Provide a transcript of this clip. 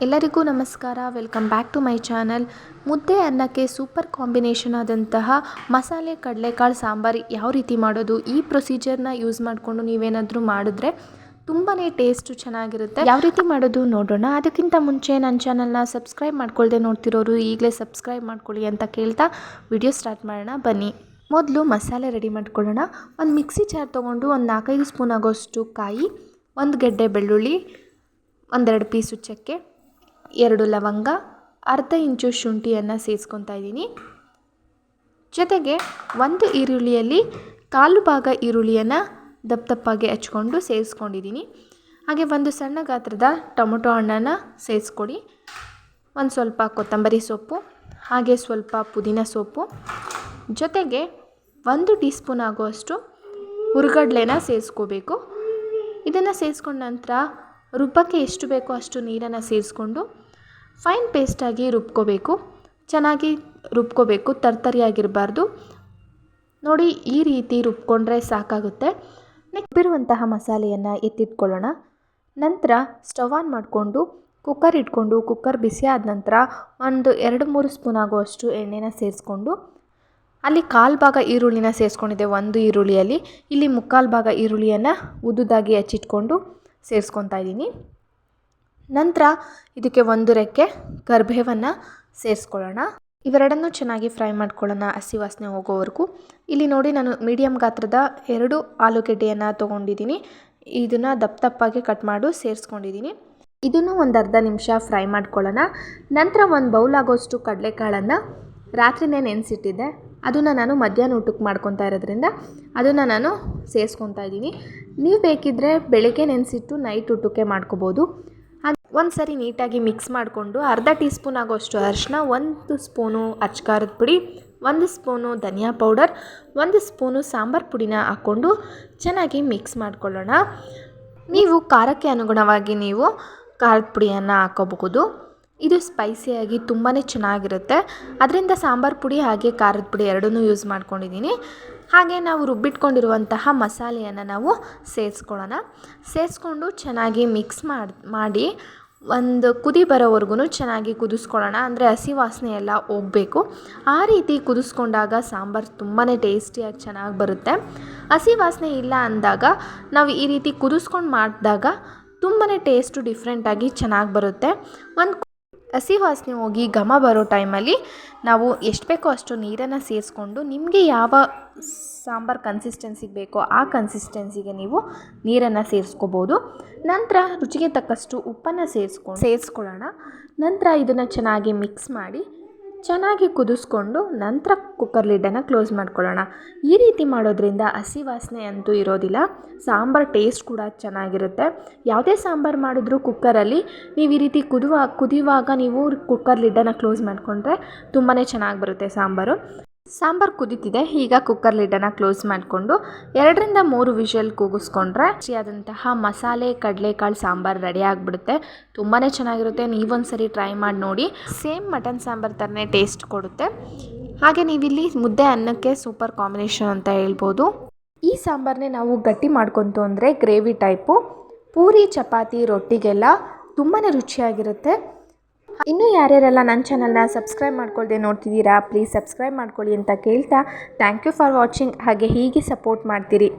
ಎಲ್ಲರಿಗೂ ನಮಸ್ಕಾರ. Welcome back to my channel. ಮುದ್ದೆ ಅನ್ನಕ್ಕೆ ಸೂಪರ್ ಕಾಂಬಿನೇಷನ್ ಆದಂತಹ ಮಸಾಲೆ ಕಡಲೆಕಾಳು ಸಾಂಬಾರು ಯಾವ ರೀತಿ ಮಾಡೋದು, ಈ ಪ್ರೊಸೀಜರ್ನ ಯೂಸ್ ಮಾಡಿಕೊಂಡು ನೀವೇನಾದರೂ ಮಾಡಿದ್ರೆ ತುಂಬಾ ಟೇಸ್ಟು ಚೆನ್ನಾಗಿರುತ್ತೆ. ಯಾವ ರೀತಿ ಮಾಡೋದು ನೋಡೋಣ. ಅದಕ್ಕಿಂತ ಮುಂಚೆ ನನ್ನ ಚಾನಲ್ನ ಸಬ್ಸ್ಕ್ರೈಬ್ ಮಾಡ್ಕೊಳ್ದೆ ನೋಡ್ತಿರೋರು ಈಗಲೇ ಸಬ್ಸ್ಕ್ರೈಬ್ ಮಾಡ್ಕೊಳ್ಳಿ ಅಂತ ಕೇಳ್ತಾ ವಿಡಿಯೋ ಸ್ಟಾರ್ಟ್ ಮಾಡೋಣ ಬನ್ನಿ. ಮೊದಲು ಮಸಾಲೆ ರೆಡಿ ಮಾಡ್ಕೊಳ್ಳೋಣ. ಒಂದು ಮಿಕ್ಸಿ ಜಾರ್ ತೊಗೊಂಡು ಒಂದು 4-5 ಸ್ಪೂನ್ ಆಗೋಷ್ಟು ಕಾಯಿ, 1 ಗೆಡ್ಡೆ ಬೆಳ್ಳುಳ್ಳಿ, 1-2 ಪೀಸು ಚಕ್ಕೆ, 2 ಲವಂಗ, ಅರ್ಧ ಇಂಚು ಶುಂಠಿಯನ್ನು ಸೇರಿಸ್ಕೊತಾ ಇದ್ದೀನಿ. ಜೊತೆಗೆ 1 ಈರುಳ್ಳಿಯಲ್ಲಿ 1/4 ಭಾಗ ಈರುಳ್ಳಿಯನ್ನು ದಪ್ಪಗೆ ಹಚ್ಕೊಂಡು ಸೇರಿಸ್ಕೊಂಡಿದ್ದೀನಿ. ಹಾಗೆ 1 ಸಣ್ಣ ಗಾತ್ರದ ಟೊಮೊಟೊ ಹಣ್ಣನ್ನು ಸೇರಿಸ್ಕೊಡಿ. ಒಂದು ಸ್ವಲ್ಪ ಕೊತ್ತಂಬರಿ ಸೊಪ್ಪು, ಹಾಗೆ ಸ್ವಲ್ಪ ಪುದೀನ ಸೊಪ್ಪು, ಜೊತೆಗೆ 1 ಟೀ ಸ್ಪೂನ್ ಆಗುವಷ್ಟು ಹುರಿಗಡಲೆನ ಸೇರಿಸ್ಕೋಬೇಕು. ಇದನ್ನು ಸೇರಿಸ್ಕೊಂಡ ನಂತರ ರುಬ್ಬಕ್ಕೆ ಎಷ್ಟು ಬೇಕೋ ಅಷ್ಟು ನೀರನ್ನು ಸೇರಿಸ್ಕೊಂಡು ಫೈನ್ ಪೇಸ್ಟಾಗಿ ರುಬ್ಕೋಬೇಕು. ಚೆನ್ನಾಗಿ ರುಬ್ಕೋಬೇಕು, ತರ್ತರಿಯಾಗಿರಬಾರ್ದು. ನೋಡಿ, ಈ ರೀತಿ ರುಬ್ಕೊಂಡ್ರೆ ಸಾಕಾಗುತ್ತೆ. ರುಬ್ಬಿರುವಂತಹ ಮಸಾಲೆಯನ್ನು ಎತ್ತಿಟ್ಕೊಳ್ಳೋಣ. ನಂತರ ಸ್ಟವ್ ಆನ್ ಮಾಡಿಕೊಂಡು ಕುಕ್ಕರ್ ಇಟ್ಕೊಂಡು ಕುಕ್ಕರ್ ಬಿಸಿ ಆದ ನಂತರ ಒಂದು 2-3 ಸ್ಪೂನ್ ಆಗುವಷ್ಟು ಎಣ್ಣೆನ ಸೇರಿಸ್ಕೊಂಡು ಅಲ್ಲಿ 1/4 ಭಾಗ ಈರುಳ್ಳಿನ ಸೇರಿಸ್ಕೊಂಡಿದ್ದೆ. 1 ಈರುಳ್ಳಿಯಲ್ಲಿ ಇಲ್ಲಿ 3/4 ಭಾಗ ಈರುಳ್ಳಿಯನ್ನು ಉದ್ದುದಾಗಿ ಹಚ್ಚಿಟ್ಕೊಂಡು ಸೇರಿಸ್ಕೊತಾ ಇದ್ದೀನಿ. ನಂತರ ಇದಕ್ಕೆ 1 ರೆಕ್ಕೆ ಕರಿಬೇವನ್ನು ಸೇರಿಸ್ಕೊಳ್ಳೋಣ. ಇವೆರಡನ್ನೂ ಚೆನ್ನಾಗಿ ಫ್ರೈ ಮಾಡ್ಕೊಳ್ಳೋಣ, ಹಸಿ ವಾಸನೆ ಹೋಗೋವರೆಗೂ. ಇಲ್ಲಿ ನೋಡಿ, ನಾನು ಮೀಡಿಯಮ್ ಗಾತ್ರದ 2 ಆಲೂಗೆಡ್ಡೆಯನ್ನು ತೊಗೊಂಡಿದ್ದೀನಿ. ಇದನ್ನು ದಪ್ಪಗೆ ಕಟ್ ಮಾಡಿ ಸೇರಿಸ್ಕೊಂಡಿದ್ದೀನಿ. ಇದನ್ನು ಒಂದು ಅರ್ಧ ನಿಮಿಷ ಫ್ರೈ ಮಾಡ್ಕೊಳ್ಳೋಣ. ನಂತರ ಒಂದು ಬೌಲ್ ಆಗೋಷ್ಟು ಕಡಲೆಕಾಳನ್ನು ರಾತ್ರಿನೇ ನೆನೆಸಿಟ್ಟಿದ್ದೆ. ಅದನ್ನು ನಾನು ಮಧ್ಯಾಹ್ನ ಊಟಕ್ಕೆ ಮಾಡ್ಕೊತಾ ಇರೋದ್ರಿಂದ ಅದನ್ನು ನಾನು ಸೇರಿಸ್ಕೊತಾ ಇದ್ದೀನಿ. ನೀವು ಬೇಕಿದ್ದರೆ ಬೆಳಗ್ಗೆ ನೆನೆಸಿಟ್ಟು ನೈಟ್ ಊಟಕ್ಕೆ ಮಾಡ್ಕೋಬೋದು. ಹಾಗೆ ಒಂದು ಸರಿ ನೀಟಾಗಿ ಮಿಕ್ಸ್ ಮಾಡಿಕೊಂಡು ಅರ್ಧ ಟೀ ಸ್ಪೂನ್ ಆಗೋಷ್ಟು ಅರಿಶಿನ, 1 ಸ್ಪೂನು ಅಚ್ಕಾರದ ಪುಡಿ, 1 ಸ್ಪೂನು ಧನಿಯಾ ಪೌಡರ್, 1 ಸ್ಪೂನು ಸಾಂಬಾರು ಪುಡಿನ ಹಾಕ್ಕೊಂಡು ಚೆನ್ನಾಗಿ ಮಿಕ್ಸ್ ಮಾಡ್ಕೊಳ್ಳೋಣ. ನೀವು ಖಾರಕ್ಕೆ ಅನುಗುಣವಾಗಿ ನೀವು ಖಾರದ ಪುಡಿಯನ್ನು ಹಾಕೋಬಹುದು. ಇದು ಸ್ಪೈಸಿಯಾಗಿ ತುಂಬಾ ಚೆನ್ನಾಗಿರುತ್ತೆ. ಅದರಿಂದ ಸಾಂಬಾರು ಪುಡಿ ಹಾಗೆ ಖಾರದ ಪುಡಿ ಎರಡನ್ನೂ ಯೂಸ್ ಮಾಡ್ಕೊಂಡಿದ್ದೀನಿ. ಹಾಗೆ ನಾವು ರುಬ್ಬಿಟ್ಕೊಂಡಿರುವಂತಹ ಮಸಾಲೆಯನ್ನು ನಾವು ಸೇರಿಸ್ಕೊಳ್ಳೋಣ. ಸೇರಿಸ್ಕೊಂಡು ಚೆನ್ನಾಗಿ ಮಿಕ್ಸ್ ಮಾಡಿ ಒಂದು ಕುದಿ ಬರೋವರೆಗೂ ಚೆನ್ನಾಗಿ ಕುದಿಸ್ಕೊಳ್ಳೋಣ. ಅಂದರೆ ಹಸಿ ವಾಸನೆ ಎಲ್ಲ ಹೋಗಬೇಕು. ಆ ರೀತಿ ಕುದಿಸ್ಕೊಂಡಾಗ ಸಾಂಬಾರು ತುಂಬಾ ಟೇಸ್ಟಿಯಾಗಿ ಚೆನ್ನಾಗಿ ಬರುತ್ತೆ. ಹಸಿ ವಾಸನೆ ಇಲ್ಲ ಅಂದಾಗ ನಾವು ಈ ರೀತಿ ಕುದಿಸ್ಕೊಂಡು ಮಾಡಿದಾಗ ತುಂಬಾ ಟೇಸ್ಟು ಡಿಫ್ರೆಂಟಾಗಿ ಚೆನ್ನಾಗಿ ಬರುತ್ತೆ. ಒಂದು ಹಸಿ ವಾಸನೆ ಹೋಗಿ ಘಮ ಬರೋ ಟೈಮಲ್ಲಿ ನಾವು ಎಷ್ಟು ಬೇಕೋ ಅಷ್ಟು ನೀರನ್ನು ಸೇರಿಸ್ಕೊಂಡು ನಿಮಗೆ ಯಾವ ಸಾಂಬಾರು ಕನ್ಸಿಸ್ಟೆನ್ಸಿಗೆ ಬೇಕೋ ಆ ಕನ್ಸಿಸ್ಟೆನ್ಸಿಗೆ ನೀವು ನೀರನ್ನು ಸೇರಿಸ್ಕೋಬೋದು. ನಂತರ ರುಚಿಗೆ ತಕ್ಕಷ್ಟು ಉಪ್ಪನ್ನು ಸೇರಿಸ್ಕೊಳ್ಳೋಣ. ನಂತರ ಇದನ್ನು ಚೆನ್ನಾಗಿ ಮಿಕ್ಸ್ ಮಾಡಿ ಚೆನ್ನಾಗಿ ಕುದಿಸ್ಕೊಂಡು ನಂತರ ಕುಕ್ಕರ್ ಲಿಡ್ಡನ್ನು ಕ್ಲೋಸ್ ಮಾಡ್ಕೊಳ್ಳೋಣ. ಈ ರೀತಿ ಮಾಡೋದ್ರಿಂದ ಹಸಿ ವಾಸನೆ ಅಂತೂ ಇರೋದಿಲ್ಲ. ಸಾಂಬಾರು ಟೇಸ್ಟ್ ಕೂಡ ಚೆನ್ನಾಗಿರುತ್ತೆ. ಯಾವುದೇ ಸಾಂಬಾರು ಮಾಡಿದ್ರೂ ಕುಕ್ಕರಲ್ಲಿ ನೀವು ಈ ರೀತಿ ಕುದಿಯುವಾಗ ನೀವು ಕುಕ್ಕರ್ ಲಿಡ್ಡನ್ನು ಕ್ಲೋಸ್ ಮಾಡಿಕೊಂಡ್ರೆ ತುಂಬಾ ಚೆನ್ನಾಗಿ ಬರುತ್ತೆ ಸಾಂಬಾರು. ಕುದೀತಿದೆ. ಈಗ ಕುಕ್ಕರ್ ಲಿಡ್ಡನ್ನು ಕ್ಲೋಸ್ ಮಾಡಿಕೊಂಡು 2-3 ವಿಷಲ್ ಕೂಗಿಸ್ಕೊಂಡ್ರೆ ರುಚಿಯಾದಂತಹ ಮಸಾಲೆ ಕಡಲೆಕಾಳು ಸಾಂಬಾರು ರೆಡಿ ಆಗಿಬಿಡುತ್ತೆ. ತುಂಬಾ ಚೆನ್ನಾಗಿರುತ್ತೆ. ನೀವೊಂದು ಸರಿ ಟ್ರೈ ಮಾಡಿ ನೋಡಿ. ಸೇಮ್ ಮಟನ್ ಸಾಂಬಾರು ಥರನೇ ಟೇಸ್ಟ್ ಕೊಡುತ್ತೆ. ಹಾಗೆ ನೀವಿಲ್ಲಿ ಮುದ್ದೆ ಅನ್ನಕ್ಕೆ ಸೂಪರ್ ಕಾಂಬಿನೇಷನ್ ಅಂತ ಹೇಳ್ಬೋದು. ಈ ಸಾಂಬಾರನ್ನೇ ನಾವು ಗಟ್ಟಿ ಮಾಡ್ಕೊತು ಅಂದರೆ ಗ್ರೇವಿ ಟೈಪು ಪೂರಿ, ಚಪಾತಿ, ರೊಟ್ಟಿಗೆಲ್ಲ ತುಂಬಾ ರುಚಿಯಾಗಿರುತ್ತೆ. ಇನ್ನೂ ಯಾರ್ಯಾರೆಲ್ಲ ನನ್ನ ಚಾನಲ್ನ ಸಬ್ಸ್ಕ್ರೈಬ್ ಮಾಡ್ಕೊಳ್ದೆ ನೋಡ್ತಿದ್ದೀರಾ, ಪ್ಲೀಸ್ ಸಬ್ಸ್ಕ್ರೈಬ್ ಮಾಡ್ಕೊಳ್ಳಿ ಅಂತ ಕೇಳ್ತಾ ಥ್ಯಾಂಕ್ ಯು ಫಾರ್ ವಾಚಿಂಗ್. ಹಾಗೆ ಹೀಗೆ ಸಪೋರ್ಟ್ ಮಾಡ್ತೀರಿ.